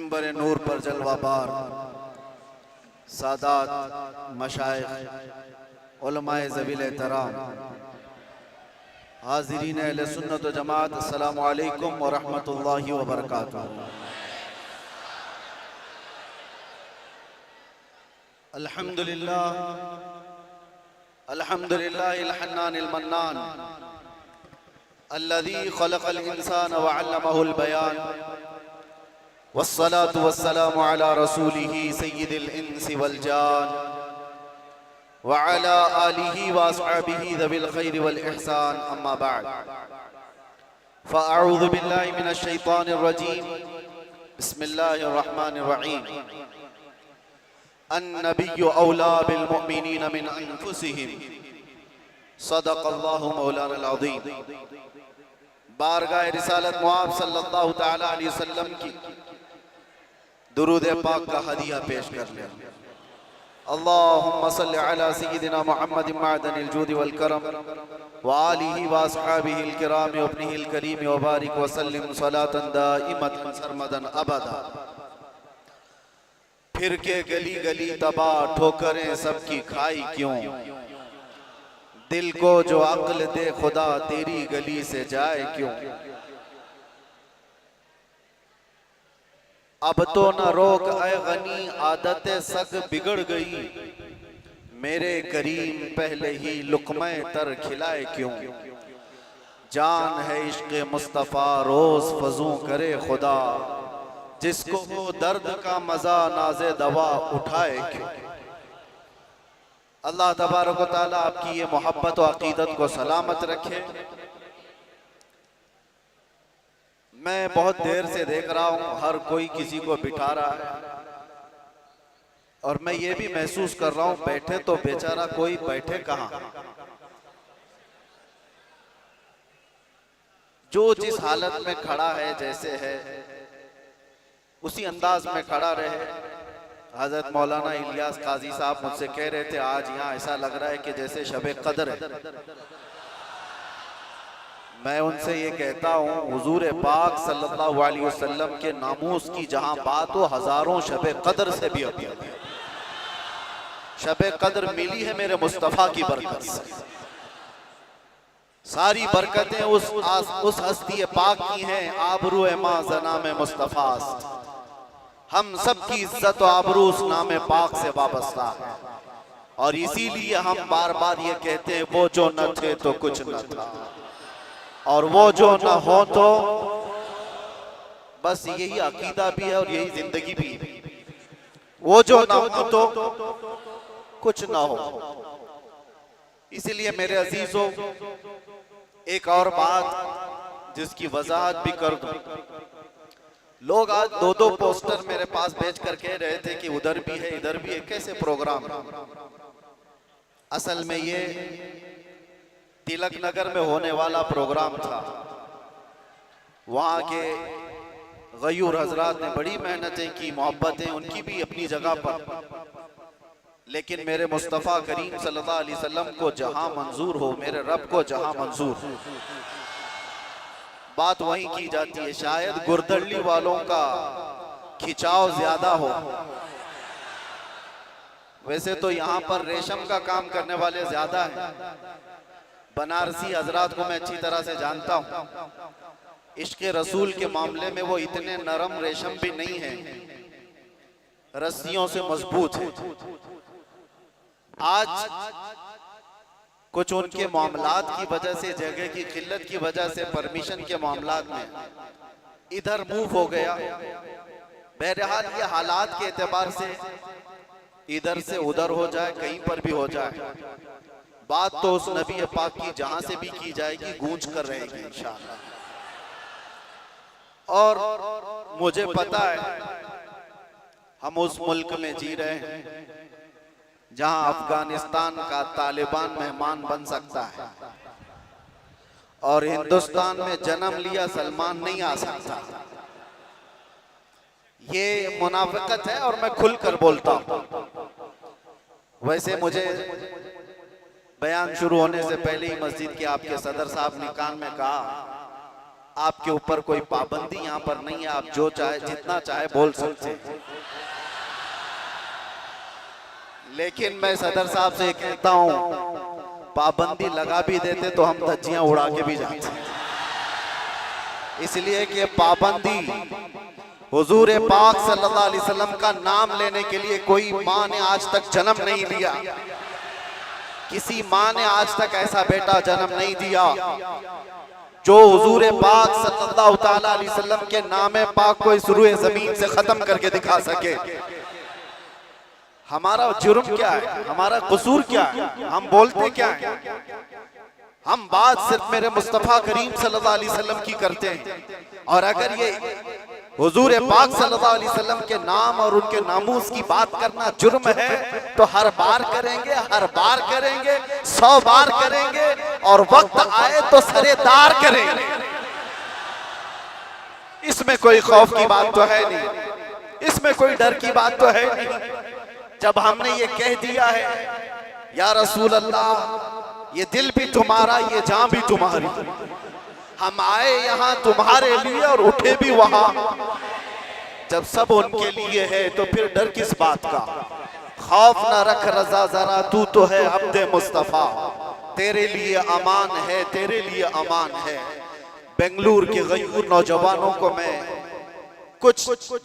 मिंबर नूर पर जलवाबार सादात मशाइख उलमाए ज़वील एहतराम हाज़िरीन अहले सुन्नत व जमात, अस्सलामु अलैकुम व रहमतुल्लाहि व बरकातुहू। अल्हम्दुलिल्लाह अल्हम्दुलिल्लाहिल हन्नानिल मन्नान अल्लज़ी खलक़ल इंसान व अल्लमहुल बयान वस्सलातु वस्सलामु अला रसूलिही सय्यिदिल इंसी वल जान व अला आलिही व अस्हाबिही ज़विल खैरि वल इहसान, अम्मा बअद। फ़अऊज़ु बिल्लाहि मिनश शैतानिर रजीम, बिस्मिल्लाहिर रहमानिर रहीम। अन्नबिय्यु औला बिल मुअमिनीन मिन अनफुसिहिम, सदक़ल्लाहु मौलानल अज़ीम। बारगाह रिसालत मुआब सल्लल्लाहु तआला अलैहि वसल्लम की दुरूद पाक का हदिया पेश कर ले। अल्लाहुम्मा सल्लि अला सय्यिदिना मुहम्मद मअदनिल जूद वल करम व आलिहि व अस्हाबिहिल किराम व इब्निहिल करीम व बारिक व सल्लिम सलातन दाइमतन सरमदन अबदा। फिर के गली गली तबाह ठोकरें सबकी खाई क्यों, दिल को जो अक्ल दे खुदा तेरी गली से जाए क्यों। अब तो न रोक ऐ गनी आदत सग बिगड़ गई, मेरे करीम पहले ही लुक़मे तर खिलाए क्यों। जान है इश्क़ मुस्तफ़ा रोज़ फजू करे खुदा, जिसको वो दर्द का मजा नाज़े दवा उठाए क्यों। अल्लाह तबारक व तआला आपकी ये मोहब्बत व अकीदत को सलामत रखे। मैं बहुत देर से देख रहा हूँ हर कोई किसी को बिठा रहा है, और मैं ये भी महसूस कर रहा हूँ बैठे तो बेचारा कोई बैठे कहाँ। जो जिस हालत में खड़ा है, जैसे है उसी अंदाज में खड़ा रहे। हजरत मौलाना इलियास काजी साहब मुझसे कह रहे थे आज यहाँ ऐसा लग रहा है कि जैसे शबे कदर है। मैं उनसे ये कहता हूँ हुजूर पाक सल्लल्लाहु अलैहि वसल्लम के नामूस की जहाँ बात हो, हजारों शबे कदर से भी अभी शबे कदर मिली है मेरे मुस्तफ़ा की बरकत से। सारी बरकतें उस हस्ती पाक की हैं। आबरू मां ज़नाम मुस्तफ़ा, हम सब की इज्जत और आबरू उस नाम पाक से वाबस्ता है। और इसीलिए हम बार बार ये कहते हैं वो जो न थे तो कुछ न था, और वो जो न हो तो बस। यही अकीदा भी है और यही जिंदगी भी है। वो जो न हो तो कुछ न हो। इसलिए मेरे अजीजों, एक और बात जिसकी वजाहत भी कर दूं। लोग आज दो दो पोस्टर मेरे पास भेज कर कह रहे थे कि उधर भी है इधर भी है। कैसे प्रोग्राम? असल में ये तिलक नगर में होने वाला प्रोग्राम था। वहाँ के गयूर हजरात ने बड़ी मेहनतें की, मोहब्बतें उनकी भी अपनी जगह पर, लेकिन मेरे मुस्तफ़ा करीम सल्लल्लाहु अलैहि वसल्लम को जहां मंजूर हो, मेरे रब को जहां मंजूर हो, बात वहीं की जाती है। शायद गुरदल्ली वालों का खिंचाव ज्यादा हो। वैसे तो यहाँ पर रेशम का काम करने वाले ज्यादा हैं। बनारसी हजरात को मैं अच्छी तरह से जानता हूँ। इश्क़ रसूल के मामले में वो इतने नरम रेशम भी नहीं है, रस्सियों से मजबूत है। आज कुछ उनके मामलात की वजह से, जगह की किल्लत की वजह से, परमिशन के मामलात में इधर मूव हो गया। बहरहाल ये हालात के एतबार से इधर से उधर हो जाए, कहीं पर भी हो जाए, बात तो उस नबी पाक की जहां से भी की जाएगी गूंज कर रहेगी इंशाअल्लाह। और मुझे पता है हम उस मुल्क में जी रहे हैं जहां अफगानिस्तान का तालिबान मेहमान बन सकता है, और हिंदुस्तान में जन्म लिया सलमान नहीं आ सकता। ये मुनाफिकत है और मैं खुलकर बोलता हूं। वैसे मुझे बयान शुरू होने से पहले ही मस्जिद के आपके सदर साहब ने कान में कहा आपके ऊपर कोई पाबंदी यहाँ पर नहीं है, आप जो चाहे जितना चाहे बोल सकते हैं। लेकिन मैं सदर साहब से कहता हूँ, पाबंदी लगा भी देते तो हम धज्जियां उड़ा के भी जाते, इसलिए कि पाबंदी हुजूर पाक सल्लल्लाहु अलैहि वसल्लम का नाम लेने के लिए कोई माँ ने आज तक जन्म नहीं लिया, किसी माँ ने आज तक ऐसा बेटा जन्म नहीं दिया जो हुजूर पाक सल्लल्लाहु ताला अलैहि वसल्लम के नाम पाक को इस रूए जमीन से खत्म करके दिखा सके। हमारा जुर्म क्या है, हमारा कसूर क्या है, हम बोलते क्या है? हम बात सिर्फ मेरे मुस्तफा करीम सल्लल्लाहु अलैहि वसल्लम की करते हैं, और अगर ये हुजूर पाक सल्लल्लाहु अलैहि वसल्लम के नाम और उनके नामूस की बात करना जुर्म है तो हर बार करेंगे, हर बार करेंगे, 100 बार करेंगे, और वक्त आए तो सरेदार करेंगे। इसमें कोई खौफ की बात तो है नहीं, इसमें कोई डर की बात तो है नहीं। जब हमने ये कह दिया है या रसूल अल्लाह, ये दिल भी तुम्हारा, ये जान भी तुम्हारी, हम आए यहाँ तुम्हारे लिए और उठे भी वहां, जब सब उनके लिए है तो फिर डर किस बात का? खौफ ना रख रजा जरा, तू तो है अब्दे मुस्तफा, तेरे लिए अमान है, तेरे लिए अमान है। बेंगलुरु के गयूर नौजवानों को मैं कुछ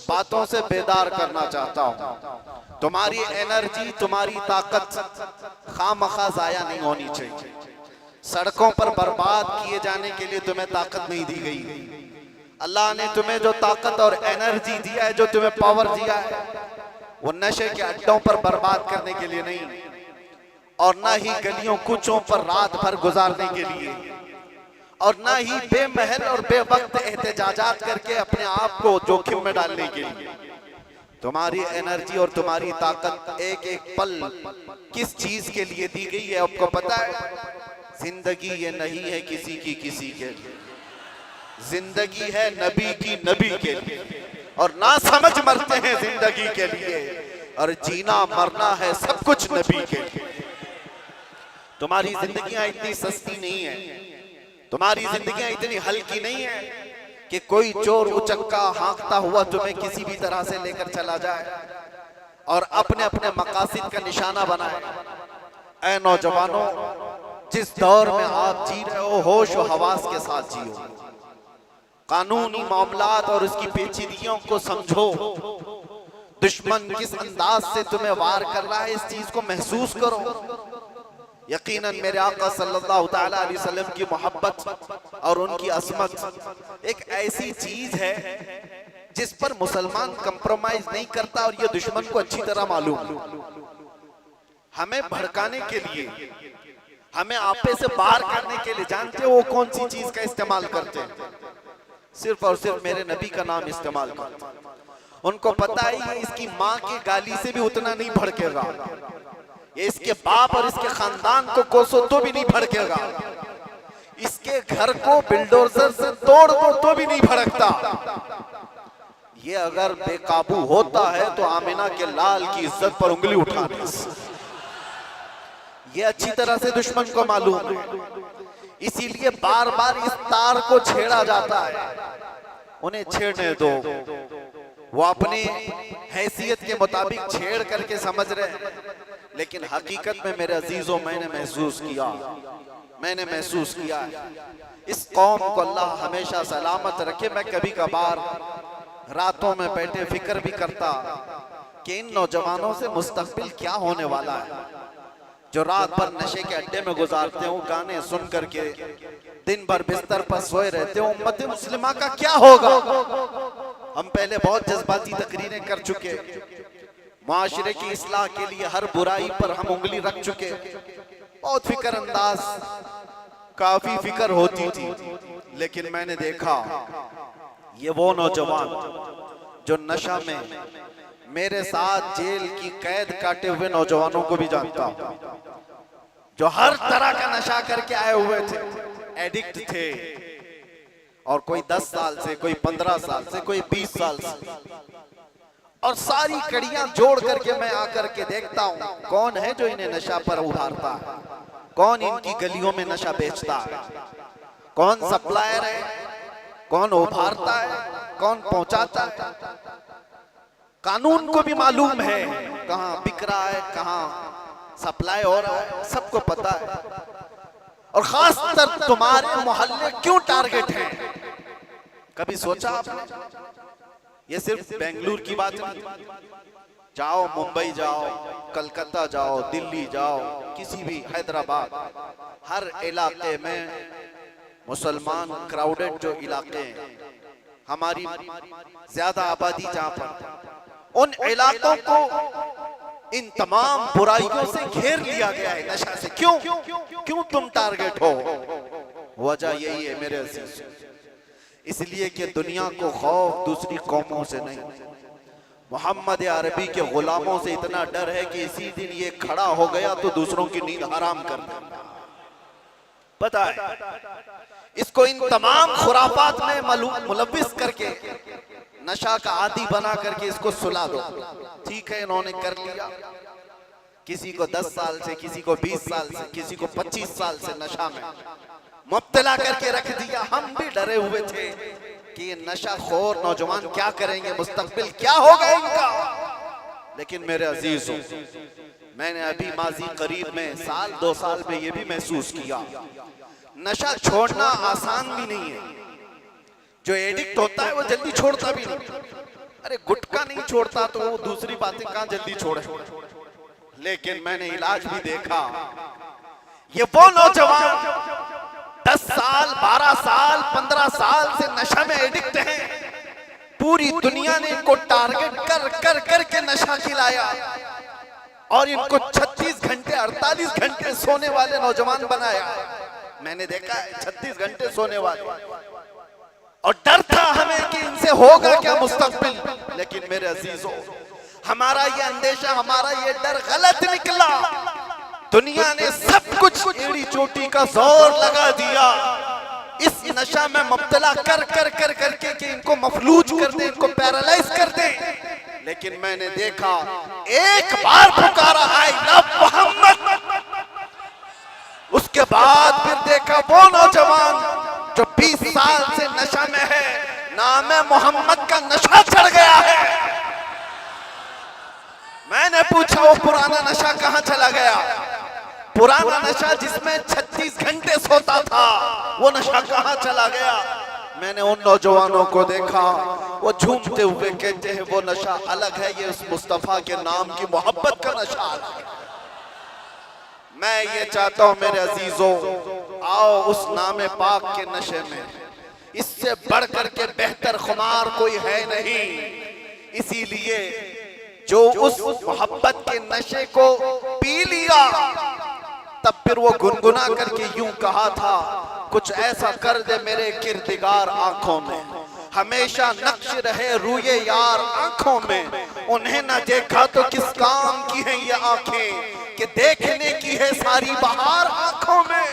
बातों से बेदार करना चाहता हूँ। तुम्हारी एनर्जी, तुम्हारी ताकत खामखा जाया नहीं होनी चाहिए। सड़कों पर बर्बाद किए जाने के लिए तुम्हें ताकत नहीं दी गई। अल्लाह ने तुम्हें जो ताकत और एनर्जी दिया है, जो तुम्हें पावर दिया है, वो नशे के अड्डों पर बर्बाद करने के लिए नहीं, और ना ही गलियों कूचों पर रात भर गुजारने के लिए, और ना ही बेमहल और बेवक्त एहतजाजात करके अपने आप को जोखिम में डालने के लिए। तुम्हारी एनर्जी और तुम्हारी ताकत एक एक पल किस चीज के लिए दी गई है आपको पता है? जिंदगी ये नहीं है किसी की किसी के लिए, जिंदगी है नबी की नबी के लिए, और ना समझ मरते हैं जिंदगी के लिए, और जीना मरना है सब कुछ नबी के लिए। तुम्हारी जिंदगियां इतनी सस्ती नहीं है, तुम्हारी जिंदगियां इतनी हल्की नहीं है कि कोई चोर उचक्का हाँकता हुआ तुम्हें किसी भी तरह से लेकर चला जाए और अपने अपने मकासद का निशाना बनाए। ऐ नौजवानों, जिस दौर में आप जी रहे हो, होश और हवास के साथ जियो, कानूनी मामलात और उसकी पेचीदगियों को समझो। दुश्मन किस अंदाज से तुम्हें वार कर रहा है, इस चीज को महसूस करो। यकीनन मेरे आका सल्लल्लाहु ताला अलैहि वसल्लम की मोहब्बत और उनकी असमत एक ऐसी चीज है जिस पर मुसलमान कंप्रोमाइज नहीं करता, और ये दुश्मन को अच्छी तरह मालूम। हमें भड़काने के लिए, हमें आपे से बाहर करने के लिए, जानते हो वो कौन सी चीज का इस्तेमाल करते हैं? सिर्फ और सिर्फ मेरे नबी का नाम इस्तेमाल करते हैं। उनको पता है इसकी माँ की गाली से भी उतना नहीं भड़केगा, ये इसके बाप और इसके खानदान को कोसो तो भी नहीं भड़केगा, इसके घर को बिल्डोजर से तोड़ दो तो भी नहीं भड़कता। ये अगर बेकाबू होता है तो आमिना के लाल की इज्जत पर उंगली उठा दे। ये अच्छी तरह से दुश्मन को मालूम है, इसीलिए बार बार इस तार को छेड़ा जाता है। उन्हें छेड़ने दो, वो अपनी हैसियत के मुताबिक छेड़ करके समझ रहे हैं, लेकिन हकीकत में मेरे अजीजों मैंने महसूस किया इस कौम को अल्लाह हमेशा सलामत रखे। मैं कभी कभार रातों में बैठे फिक्र भी करता कि इन नौजवानों से मुस्तकबिल क्या होने वाला है, जो रात भर नशे के अड्डे में गुजारते हो, गाने सुन करके दिन भर बिस्तर पर सोए रहते हो। उम्मत मुस्लिमा का क्या होगा? हम पहले बहुत जज्बाती तकरीरें कर चुके, माशरे की इस्लाह के लिए हर बुराई पर हम उंगली रख चुके, बहुत फिक्र अंदाज, काफी फिक्र होती थी। लेकिन मैंने देखा ये वो नौजवान जो नशा में मेरे साथ जेल की कैद काटे हुए नौजवानों को भी जानता हूं, जो हर तरह का नशा करके आए हुए थे, एडिक्ट थे, और कोई 10 साल से, कोई 15 साल से, कोई 20 साल से, और सारी कड़ियां जोड़ करके मैं आकर के देखता हूं कौन है जो इन्हें नशा पर उभारता है, कौन इनकी गलियों में नशा बेचता है, कौन सप्लायर है, कौन उभारता है, कौन पहुंचाता है, कानून को भी मालूम है कहां बिक रहा है, कहां सप्लाई हो रहा है, सबको पता है। और खासकर तुम्हारे मोहल्ले क्यों टारगेट है, कभी सोचा आपने? ये सिर्फ बेंगलुरु की बात नहीं, जाओ मुंबई जाओ, कलकत्ता जाओ, दिल्ली जाओ, किसी भी, हैदराबाद, हर इलाके में मुसलमान क्राउडेड जो इलाके हैं, हमारी ज्यादा आबादी जहां पर, उन इलाकों को इन तमाम बुराइयों से घेर लिया गया है, नशा से। क्यों तुम टारगेट हो? वजह यही है मेरे अजीज, इसलिए कि दुनिया को खौफ दूसरी कौमों से नहीं, मोहम्मद अरबी के गुलामों से इतना डर है कि इसी दिन ये खड़ा हो गया तो दूसरों की नींद हराम कर देगा। पता है इसको इन तमाम खुराफात में मुलव्विस करके, नशा का आदी बना करके इसको सुला दो। ठीक है, इन्होंने कर लिया, किसी को 10 साल से, किसी को 20 साल से, किसी को 25 साल से नशा में मुब्तला करके रख दिया। हम भी डरे हुए थे कि ये नशा खोर नौजवान क्या करेंगे, मुस्तकबिल क्या होगा इनका। लेकिन मेरे अजीजों, मैंने अभी माजी करीब में, साल 2 साल में ये भी महसूस किया, नशा छोड़ना आसान भी नहीं है। जो एडिक्ट होता है वो जल्दी छोड़ता भी नहीं। अरे गुटखा नहीं छोड़ता तो वो दूसरी बातें कहां जल्दी छोड़े। लेकिन मैंने इलाज भी देखा, ये वो नौजवान 10 साल, 12 साल, 15 साल से नशा में एडिक्ट हैं, पूरी दुनिया ने इनको टारगेट कर कर करके नशा खिलाया और इनको 36 घंटे 48 घंटे सोने वाले नौजवान बनाया। मैंने देखा है 36 घंटे सोने वाले, और डर था हमें कि इनसे होगा क्या मुस्तकबिल। लेकिन मेरे अजीजों, हमारा ये अंदेशा, हमारा ये डर गलत निकला। दुनिया ने सब कुछ एड़ी चोटी का जोर लगा दिया इस नशा में मुब्तला कर कर कर करके कि इनको मफलूज कर दे, इनको पैरालाइज कर दे। लेकिन मैंने देखा, एक बार पुकारा आई लव मोहम्मद, उसके बाद फिर देखा वो नौजवान जो 20 साल से नशा में है, नाम मोहम्मद का नशा चढ़ गया है। मैंने पूछा वो पुराना नशा कहां चला गया? पुराना नशा जिसमें 36 घंटे सोता था, वो नशा कहां चला गया? मैंने उन नौजवानों को देखा, वो झूमते हुए कहते हैं वो नशा अलग है, ये उस मुस्तफा के नाम की मोहब्बत का नशा अलग है। मैं ये चाहता हूं मेरे अजीजों, आओ उस नाम पाक के नशे में, इससे बढ़कर के बेहतर खुमार कोई है नहीं। इसीलिए जो उस मोहब्बत के नशे को पी लिया, तब फिर वो गुनगुना करके यूं कहा था, कुछ ऐसा कर दे मेरे किरदिगार आंखों में, हमेशा नक्श रहे रूये यार आंखों में। उन्हें न देखा तो किस काम की है ये आंखें, कि देखने की है सारी बहार आंखों में।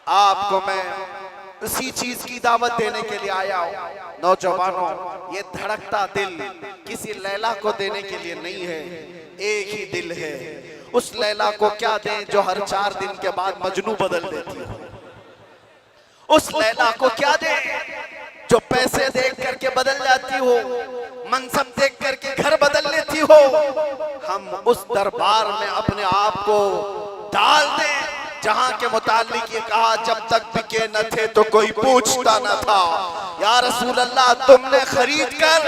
आपको मैं उसी चीज की दावत देने के लिए आया हूं। नौजवानों, ये धड़कता दिल किसी लैला को देने के लिए नहीं है, एक ही दिल है। उस लैला को क्या दें जो हर 4 दिन के बाद मजनू बदल देती हो? उस लैला को क्या दें जो पैसे देख करके बदल जाती हो, मनसब देख करके घर बदल लेती हो? हम उस दरबार में अपने आप को डाल दें जहां के मुतालिक ये कहा, जब तक बिके न थे तो कोई पूछता न था। या रसूल अल्लाह, तुमने खरीद कर,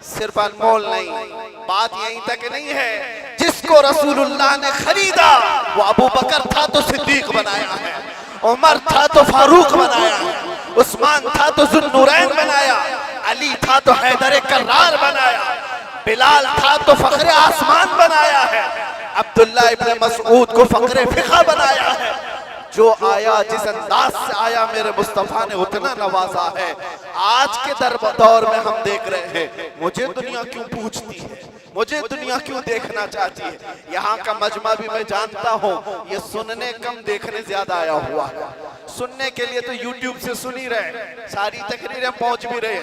सिर्फ अनमोल नहीं, बात यहीं तक नहीं है, जिसको रसूलुल्लाह ने खरीदा वो अबू बकर था तो सिद्दीक बनाया है, उमर था तो फारूक बनाया है, उस्मान था तो जुन्नूरैन बनाया, अली था तो हैदर कर्रार बनाया, बिलाल था तो फखरे आसमान बनाया है, अब्दुल्ला इब्न मसऊद को फखरे फिक़ा बनाया है। जो आया, जिस अंदाज से आया, मेरे मुस्तफा ने उतना नवाजा है। आज के दौर में हम देख रहे हैं, मुझे दुनिया क्यों पूछती है, मुझे दुनिया क्यों देखना चाहती है? यहाँ का मजमा भी मैं जानता हूँ, ये सुनने कम देखने ज्यादा आया हुआ है। सुनने के लिए तो YouTube से सुन ही रहे, सारी तकरीरें पहुंच भी रहे,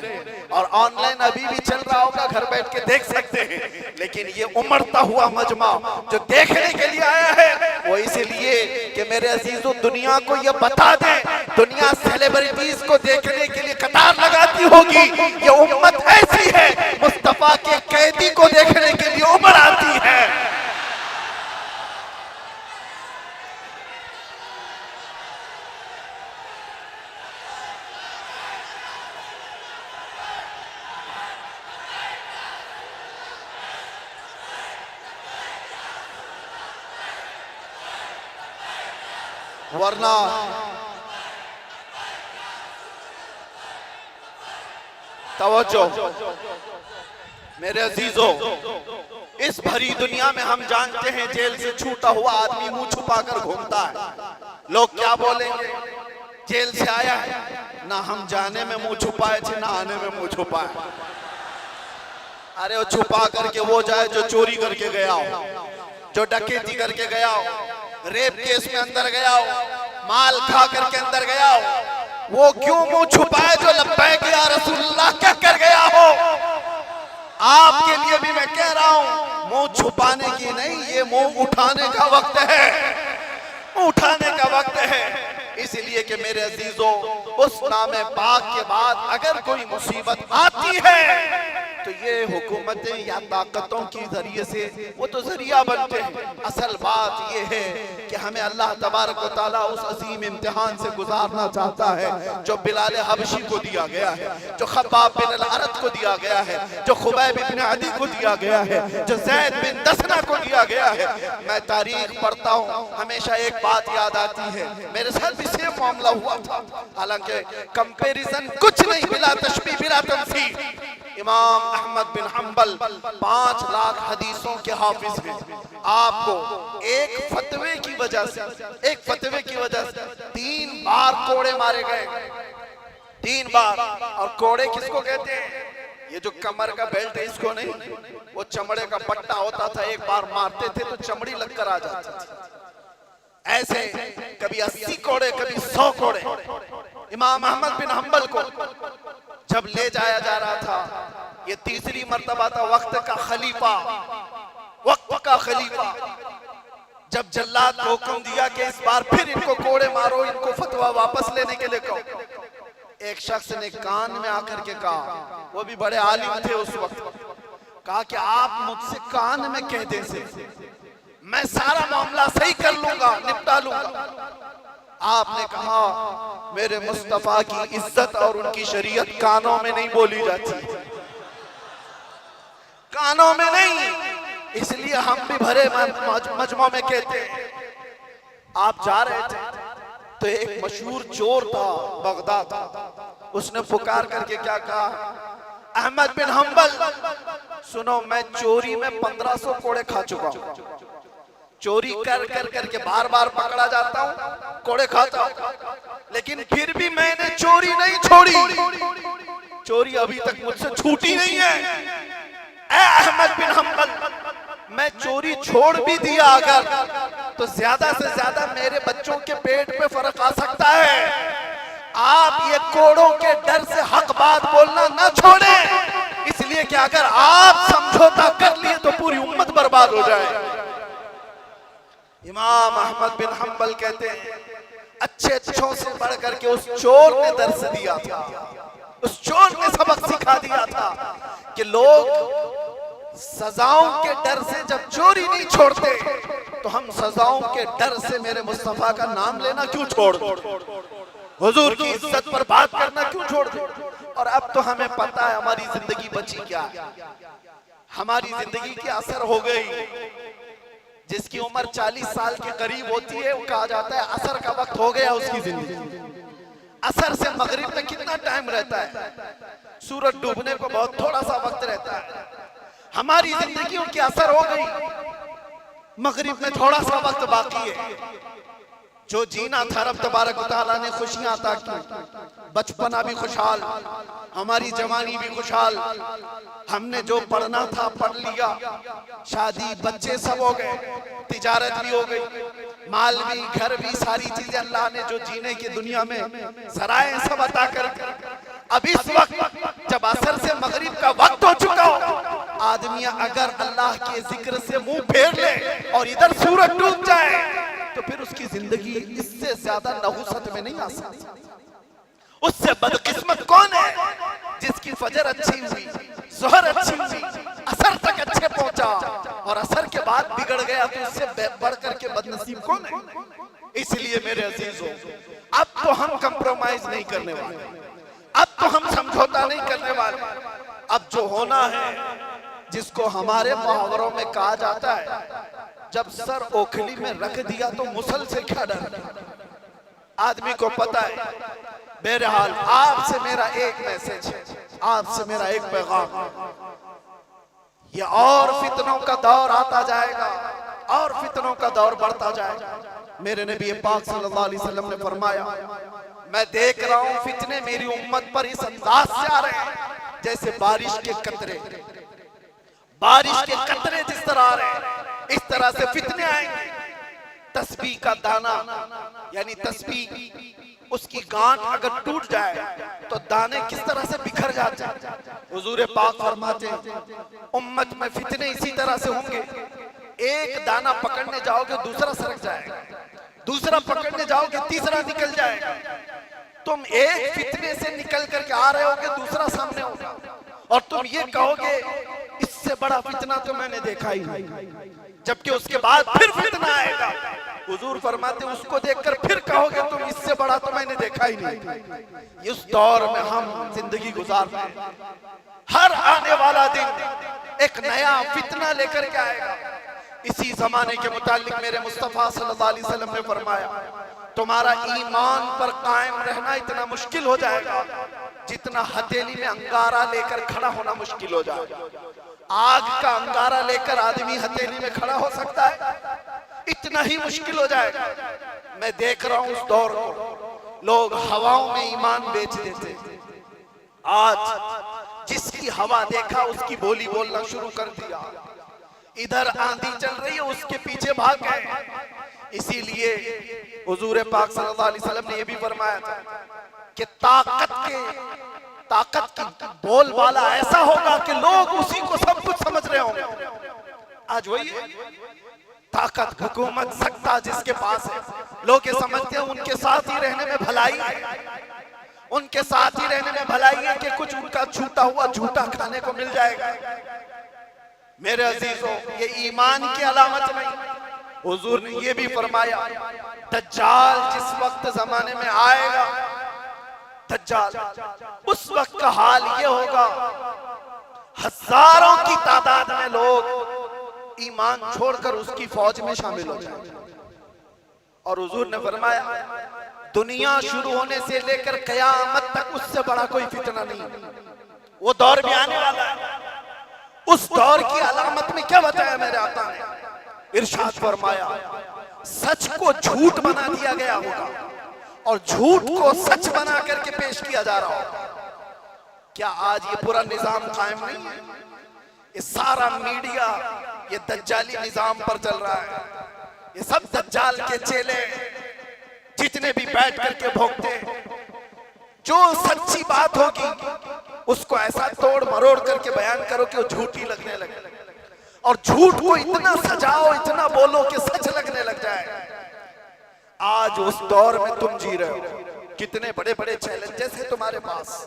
और ऑनलाइन अभी भी चल रहा होगा घर बैठ के देख सकते हैं, लेकिन ये उमड़ता हुआ मजमा जो देखने के लिए आया है वो इसलिए कि मेरे अजीजों दुनिया को ये बता दें, दुनिया सेलिब्रिटीज को देखने के लिए कतार लगाती होगी, ये उम्मत ऐसी है मुस्तफा के कैदी को देखने के लिए उमड़ आती है। वरना तवज्जो मेरे अजीजों, इस भरी दुनिया में हम जानते हैं जेल से छूटा हुआ आदमी मुंह छुपाकर घूमता है। लोग क्या बोलेंगे, जेल से आया है ना, हम जाने में मुंह छुपाए थे ना आने में मुंह छुपाए। अरे वो छुपा करके वो जाए जो चोरी करके गया हो, जो डकैती करके गया हो, रेप केस में अंदर गया हो, माल खा करके अंदर गया हो, वो क्यों मुंह छुपाए जो लब्बैक या रसूलुल्लाह क्या कर गया हो। आपके लिए भी मैं कह रहा हूं, मुंह छुपाने की नहीं, ये मुंह उठाने का वक्त है, उठाने का वक्त है। इसलिए कि मेरे अजीजों, उस नामे पाक के बाद अगर कोई मुसीबत आती है तो ये हुकूमतें या ताकतों की जरिए से वो तो जरिया बनते हैं। असल बात ये है कि हमें अल्लाह तबारक व तआला उस अजीम इम्तिहान से गुजारना चाहता है जो बिलाल हबशी को दिया गया है, जो खब्बाब बिन अल-अरत को दिया गया है, जो खुबैब बिन अदी को दिया गया है, जो ज़ैद बिन दसना को दिया गया है। मैं तारीख पढ़ता हूँ, हमेशा एक बात याद आती है, मेरे साथ भी सेम मामला हुआ था, हालांकि कंपैरिजन कुछ नहीं, बिला तशबीह बिला तमसील। इमाम अहमद बिन हंबल 5 लाख हदीसों के हाफिज हैं। आपको एक फतवे की वजह से 3 बार कोड़े मारे गए, 3 बार। और कोड़े किसको कहते हैं? ये जो कमर का बेल्ट है इसको नहीं, वो चमड़े का पट्टा होता था, एक बार मारते थे तो चमड़ी लगकर आ जाती थी। ऐसे कभी 80 कोड़े, कभी 100 कोड़े। इमाम अहमद बिन हंबल को जब ले जाया जा रहा था, ये तीसरी मर्तबा था, वक्त का खलीफा जब जल्लाद को हुक्म दिया कि इस बार फिर इनको कोड़े मारो, इनको फतवा वापस लेने के लिए कहो। एक शख्स ने कान में आकर के कहा, वो भी बड़े आलिम थे उस वक्त, कहा कि आप मुझसे कान में कह दें से मैं सारा मामला सही कर लूंगा, निपटा लूंगा। आपने कहा मेरे मुस्तफा की इज्जत और उनकी शरीयत कानों में नहीं बोली जाती, कानों में नहीं, इसलिए हम भी भरे मजमों में कहते हैं। आप जा रहे थे तो एक मशहूर चोर था बगदाद, उसने पुकार करके क्या कहा, अहमद बिन हंबल सुनो, मैं चोरी में 1500 कोड़े खा चुका हूं, चोरी कर कर करके बार बार पकड़ा जाता हूं, कोड़े खाता हूं, लेकिन फिर भी मैंने चोरी नहीं छोड़ी, चोरी अभी तक मुझसे छूटी नहीं है। ऐ अहमद बिन हंबल, मैं चोरी छोड़ भी दिया अगर, तो ज्यादा से ज्यादा मेरे बच्चों के पेट पे फर्क आ सकता है। आप ये कोड़ों के डर से हक बात बोलना न छोड़ें, इसलिए कि अगर आप समझौता कर लिए तो पूरी उम्मत बर्बाद हो जाए। इमाम अहमद बिन हंबल कहते हैं, अच्छों से बढ़ करके उस चोर ने दर्स दिया था, उस चोर ने सबक सिखा दिया था कि लोग सजाओं के डर से जब चोरी नहीं छोड़ते तो हम सजाओं के डर से मेरे मुस्तफा का नाम लेना क्यों छोड़ दो, हुजूर की इज्जत पर बात करना क्यों छोड़ दो। और अब तो हमें पता है हमारी जिंदगी बची क्या है, हमारी जिंदगी की असर हो गई। जिसकी उम्र 40 साल के करीब होती है, वो कहा जाता है असर का वक्त हो गया उसकी जिंदगी। असर से मगरिब में कितना टाइम रहता है, सूरज डूबने को बहुत थोड़ा सा वक्त रहता है। हमारी जिंदगियों की असर हो गई, मगरिब में थोड़ा सा वक्त बाकी है। जो जीना था रब तबारक व तआला ने खुशियां अता की, बचपना भी खुशहाल, हमारी जवानी भी खुशहाल, हमने जो पढ़ना था पढ़ लिया, शादी बच्चे सब हो गए, तिजारत भी हो गई, माल भी, घर भी, सारी चीजें अल्लाह ने जो जीने की दुनिया में सराय सब अता कर अब इस वक्त जब असर से मगरिब का वक्त हो चुका हो, आदमी अगर अल्लाह के जिक्र से मुंह फेर ले और इधर सूरज डूब जाए तो फिर उसकी जिंदगी इससे ज्यादा नहुसत में नहीं आ सकती। उससे बदकिस्मत कौन है जिसकी फजर अच्छी हुई, जोहर अच्छी हुई, असर तक अच्छे पहुंचा और असर के बाद बिगड़ गया, तो उससे बढ़ करके बदनसीब कौन है। इसलिए मेरे अजीजों, अब तो हम कंप्रोमाइज नहीं करने वाले, अब तो हम समझौता नहीं करने वाले। अब जो होना है, जिसको हमारे मुहावरों में कहा जाता है, जब सर ओखली में रख दिया तो मुसल से क्या डर। आदमी को पता है। बहरहाल आपसे मेरा एक मैसेज है, आपसे मेरा एक पैगाम है, ये और फितनों का दौर आता जाएगा और फितनों का दौर बढ़ता जाएगा। मेरे नबी पाक सल्लल्लाहु अलैहि वसल्लम ने फरमाया, मैं देख रहा हूं फितने मेरी उम्मत पर इस अंदाज से आ रहे हैं जैसे बारिश के कतरे, बारिश के कतरे जिस तरह आ रहे हैं, इस तरह से फितने आएंगे। तस्बीह का दाना यानी तस्बीह, उसकी गांठ अगर टूट जाए तो दाने किस तरह से बिखर जाते हैं। हुजूर पाक फरमाते हैं, उम्मत में फितने इसी तरह से होंगे, एक दाना पकड़ने जाओगे दूसरा सरक जाएगा, दूसरा पकड़ने जाओगे तीसरा निकल जाएगा। तुम एक फितने से निकल करके आ रहे होगे, दूसरा सामने होगा और तुम ये कहोगे इससे बड़ा फितना तो मैंने देखा ही नहीं, जबकि उसके बाद फिर फितना आएगा। हुजूर फरमाते उसको देखकर फिर कहोगे तुम इससे बड़ा तो मैंने देखा ही नहीं। इस दौर में हम जिंदगी गुजार रहे हैं। हर आने वाला दिन एक नया फितना लेकर के आएगा। इसी जमाने के मुतालिक मेरे मुस्तफा सल्लल्लाहु अलैहि वसल्लम ने फरमाया, तुम्हारा ईमान पर कायम रहना इतना मुश्किल हो जाएगा जितना हथेली में अंगारा लेकर खड़ा होना मुश्किल हो जाएगा। आग का अंगारा लेकर आदमी हथेली में खड़ा हो सकता है, इतना ही मुश्किल हो जाएगा। मैं देख रहा हूं उस दौर को, लोग हवाओं में ईमान बेच देते। आज जिसकी हवा देखा उसकी बोली बोलना शुरू कर दिया। इधर आंधी चल रही है, उसके पीछे भाग गए। इसीलिए हुजूर पाक सल्लल्लाहु अलैहि वसल्लम ने यह भी फरमाया था कि ताकत की बोलबाला ऐसा होगा कि लोग उसी को सब कुछ समझ रहे होंगे। आज वही है, ताकत, हुकूमत, सत्ता जिसके पास है, लोग ये समझते हैं उनके साथ ही रहने में भलाई है, उनके साथ ही रहने में भलाई है कि कुछ उनका छूटा हुआ झूठा खाने को मिल जाएगा। मेरे अजीजों, ये ईमान की अलामत नहीं। हुजूर ने ये भी फरमाया, दज्जाल जिस वक्त जमाने में आएगा, दज्जाल उस वक्त का हाल ये होगा, हजारों की तादाद में लोग ईमान छोड़कर उसकी फौज में शामिल हो जाएंगे। और हुजूर ने फरमाया, दुनिया शुरू होने से लेकर कयामत तक उससे बड़ा कोई फितना नहीं। वो दौर भी आने वाला है। उस दौर की अलामत में क्या बताया मेरे आका ने? इरशाद फरमाया, सच को झूठ बना दिया गया होगा और झूठ को सच बना करके पेश किया जा रहा होगा। क्या आज ये पूरा निजाम कायम नहीं है? ये सारा मीडिया ये दज्जाली निजाम पर चल रहा है। ये सब दज्जाल के चेले जितने भी बैठ करके भोगते, जो सच्ची बात होगी उसको ऐसा तोड़ मरोड़ करके बयान करो कि वो झूठी लगने लगे, और झूठ को इतना सजाओ, इतना बोलो कि सच लगने लग जाए। आज उस दौर में तुम जी रहे हो। कितने बड़े बड़े चैलेंजेस हैं तुम्हारे पास,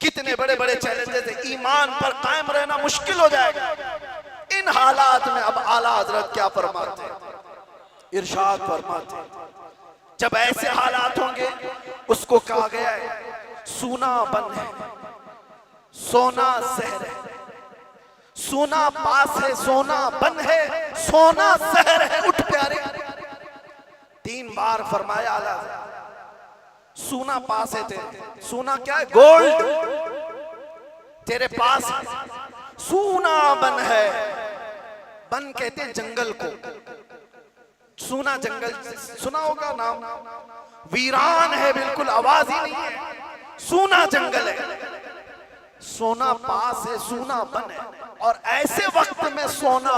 कितने बड़े बड़े चैलेंजेस हैं। ईमान पर कायम रहना मुश्किल हो जाएगा। इन हालात में अब आला हजरत क्या फरमाते हैं? इरशाद फरमाते हैं, जब ऐसे हालात होंगे, उसको कहा गया है सूना बन है, सोना जहर है। सोना पास है, सोना बन है, सोना जहर है। उठ प्यारे, 3 बार फरमाया आला। सोना पास है तेरे, सोना क्या है? गोल्ड तेरे पास है। सोना बन है, बन कहते हैं जंगल को। सोना जंगल सुना होगा नाम, वीरान है, बिल्कुल आवाज ही नहीं है, सोना जंगल है। सोना पास है, सोना बन है, और ऐसे वक्त में सोना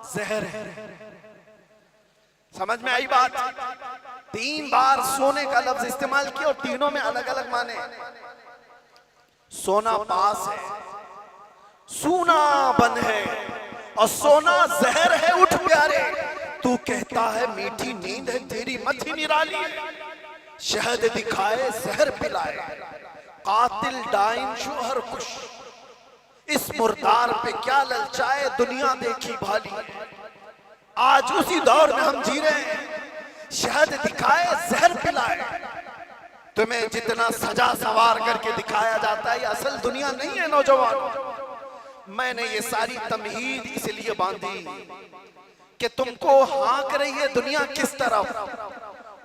जहर है। समझ में आई बात? 3 बार सोने का लफ्ज इस्तेमाल किया और तीनों में अलग अलग माने। सोना पास है, सूना बन है, और सोना जहर है उठ प्यारे। तू कहता है मीठी नींद है तेरी मथी निराली, शहद दिखाए जहर पिलाए, कातिल डाइन शोहर खुश, इस मुर्दार पे क्या ललचाए दुनिया देखी भाली। आज उसी दौर में हम जी रहे हैं, शहद दिखाए जहर पिलाए। तुम्हें जितना सजा सवार करके दिखाया जाता है ये असल दुनिया नहीं है नौजवान। मैंने ये सारी तमहीद इसलिए बांधी कि तुमको हाँक रही है दुनिया किस तरफ।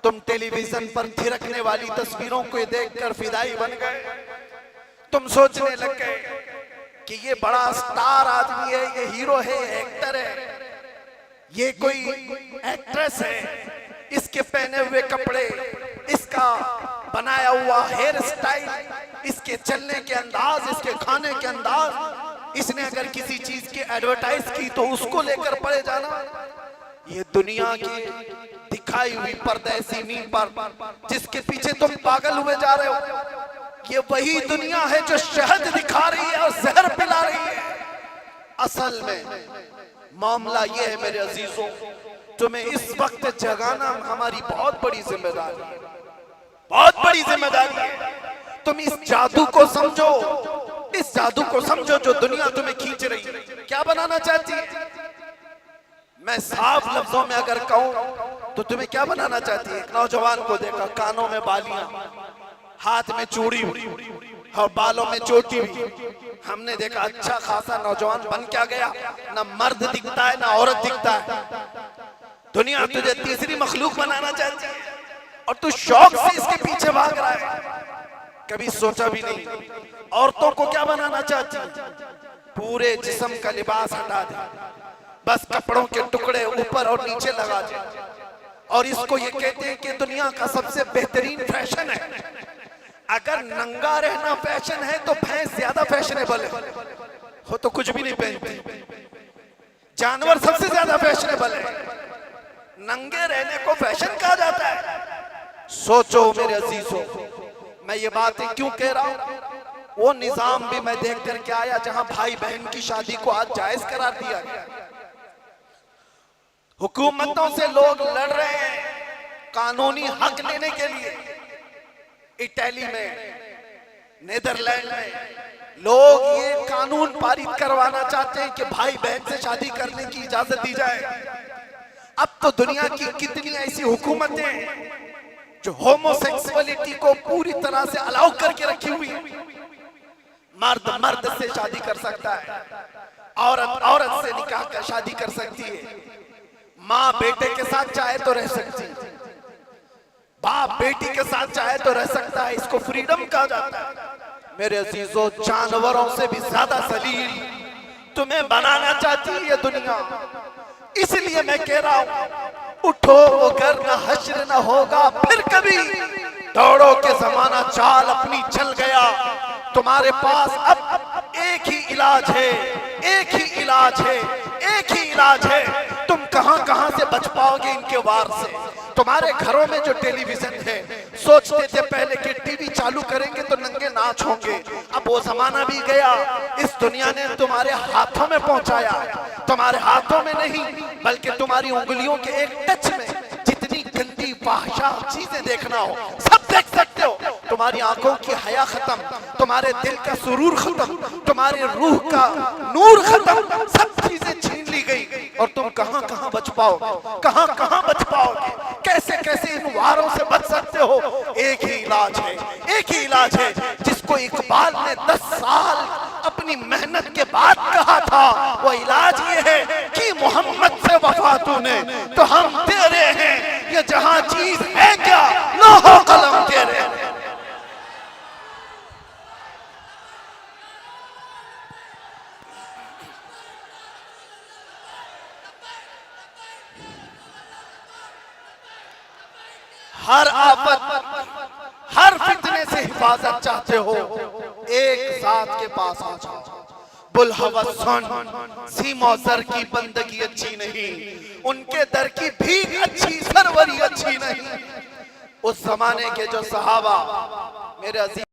तुम टेलीविजन पर थिरकने वाली तस्वीरों को देखकर फिदाई बन गए। तुम सोचने लग गए कि ये बड़ा स्टार आदमी है, ये हीरो है, एक्टर है, ये कोई एक्ट्रेस है, इसके पहने हुए कपड़े, इसका बनाया हुआ हेयर स्टाइल, इसके चलने के अंदाज, इसके खाने के अंदाज, इसने अगर किसी चीज की एडवर्टाइज की तो उसको लेकर पड़े जाना। ये दुनिया की दिखाई हुई परदेसी नींद पर जिसके पीछे तुम पागल हुए जा रहे हो, ये वही दुनिया है जो शहद दिखा रही है और जहर पिला रही है। असल में मामला ये है मेरे अजीजों, तुम्हें इस वक्त जगाना हमारी बहुत बड़ी जिम्मेदारी है, बहुत बड़ी जिम्मेदारी है। तुम इस जादू को समझो, इस जादू को समझो जो दुनिया तुम्हें खींच रही है, क्या बनाना चाहती है। मैं साफ लफ्जों में अगर कहूं तो तुम्हें क्या बनाना चाहती है। एक नौजवान को देखा, कानों में बालियां, हाथ में चूड़ी और बालों में चोटी भी। हमने देखा अच्छा खासा नौजवान बन क्या गया, ना मर्द दिखता है ना औरत दिखता है। दुनिया तुझे तीसरी मखलूक बनाना चाहती है और तू शौक से इसके पीछे भाग रहा है। कभी सोचा भी नहीं औरतों को क्या बनाना चाहती है। पूरे जिस्म का लिबास हटा दे, बस कपड़ों के टुकड़े ऊपर और नीचे लगा दे, और इसको ये कहते हैं कि दुनिया का सबसे बेहतरीन फैशन है। अगर नंगा रहना फैशन है तो भैंस ज्यादा फैशनेबल है, हो तो कुछ भी नहीं पहनती। जानवर सबसे ज्यादा फैशनेबल है, नंगे रहने को फैशन कहा जाता है। सोचो मेरे अजीजों, मैं ये बातें क्यों कह रहा हूं। वो निजाम भी मैं देख करके आया जहां भाई बहन की शादी को आज जायज करार दिया गया। हुकूमतों से लोग लड़ रहे हैं कानूनी हक लेने के लिए। इटली में, नेदरलैंड में लोग ये कानून पारित करवाना चाहते हैं कि भाई बहन से शादी करने की इजाजत दी जाए। अब तो दुनिया की कितनी ऐसी हुकूमतें जो होमोसेक्सुअलिटी को पूरी तरह से अलाउ करके रखी हुई है। मर्द मर्द से शादी कर सकता है, औरत औरत से निकाह कर शादी कर सकती है, माँ बेटे के साथ चाहे तो रह सकती है, बाप बेटी के साथ चाहे तो रह सकता है। इसको फ्रीडम कहा जाता है। मेरे अजीजों, जानवरों से भी ज्यादा जलील तुम्हें बनाना चाहती है ये दुनिया। इसलिए मैं कह रहा हूं, उठो वो घर न हश्र न होगा फिर कभी। दौड़ो के जमाना चाल अपनी चल गया। तुम्हारे पास अब एक ही इलाज है, एक ही इलाज है, एक ही इलाज है। तुम कहां कहां से बच पाओगे इनके वार से। तुम्हारे घरों में जो टेलीविजन है, सोचते थे पहले कि टीवी चालू करेंगे तो नंगे नाच होंगे। अब वो जमाना भी गया। इस दुनिया ने तुम्हारे हाथों में पहुंचाया। तुम्हारे हाथों में नहीं बल्कि तुम्हारी उंगलियों के एक टच में जितनी गंदी फाहिशा चीजें देखना हो सब देख सकते हो। तुम्हारी आंखों की हया खत्म, तुम्हारे दिल का सुरूर खत्म, तुम्हारे रूह का नूर खत्म, सब चीजें छीन ली गई। और तुम कहां कहां बच पाओगे, कहां कहां बच पाओगे, कैसे कैसे इन वारों से बच सकते हो। एक ही इलाज है, एक ही इलाज है जिसको इकबाल ने 10 साल अपनी मेहनत के बाद कहा था। वो इलाज ये है कि मोहम्मद से वफा तूने तो हम तेरे हैं। ये जहां चीज है क्या, लोहो कलम तेरे। हर आफत, हर फितने से हिफाजत चाहते हो, एक साथ के पास आ जाओ। बुलहवस सुन, सीमौसर की बंदगी अच्छी नहीं, उनके दर की भीख अच्छी, सरवरी अच्छी नहीं। उस जमाने के जो सहाबा मेरे अजीज